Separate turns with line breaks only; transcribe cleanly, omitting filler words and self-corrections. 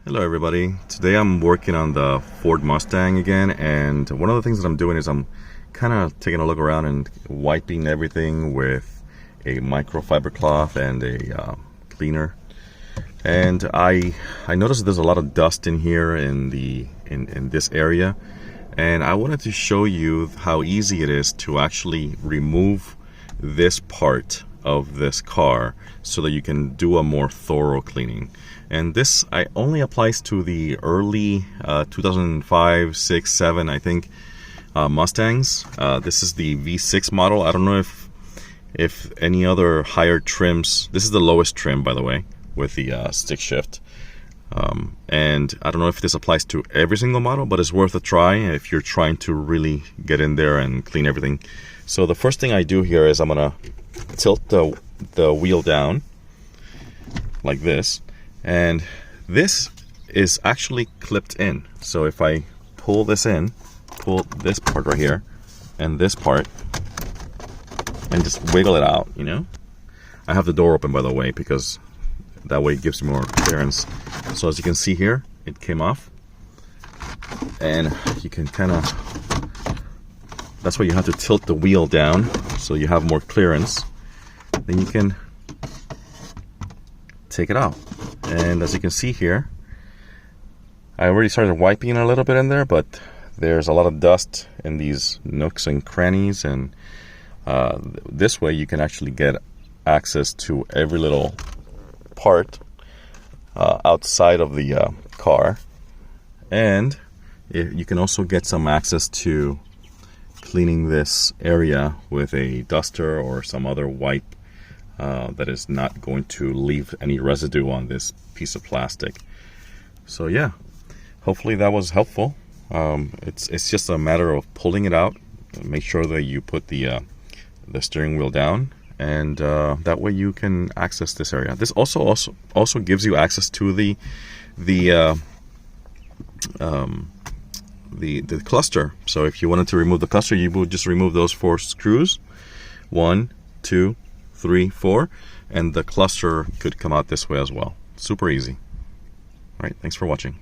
Hello everybody. Today I'm working on the Ford Mustang again, and one of the things that I'm doing is I'm kind of taking a look around and wiping everything with a microfiber cloth and a cleaner. And I noticed there's a lot of dust in here in this area, and I wanted to show you how easy it is to actually remove this part of this car so that you can do a more thorough cleaning. And this only applies to the early 2005, 6, 7, I think, Mustangs. This is the V6 model. I don't know if any other higher trims. This is the lowest trim, by the way, with the stick shift. And I don't know if this applies to every single model, but it's worth a try if you're trying to really get in there and clean everything. So the first thing I do here is I'm gonna tilt the wheel down like this, and this is actually clipped in. So if I pull this part right here and this part and just wiggle it out, you know, I have the door open, by the way, because that way it gives me more clearance. So as you can see here, it came off, and you can kind of, that's why you have to tilt the wheel down so you have more clearance. Then you can take it out. And as you can see here, I already started wiping a little bit in there, but there's a lot of dust in these nooks and crannies, and this way you can actually get access to every little part outside of the car, and you can also get some access to cleaning this area with a duster or some other wipe that is not going to leave any residue on this piece of plastic. So yeah, hopefully that was helpful. It's just a matter of pulling it out. Make sure that you put the steering wheel down, and that way you can access this area. This also gives you access to the cluster. So if you wanted to remove the cluster, you would just remove those 4 screws, 1, 2, 3, 4, and the cluster could come out this way as well. Super easy. All right, thanks for watching.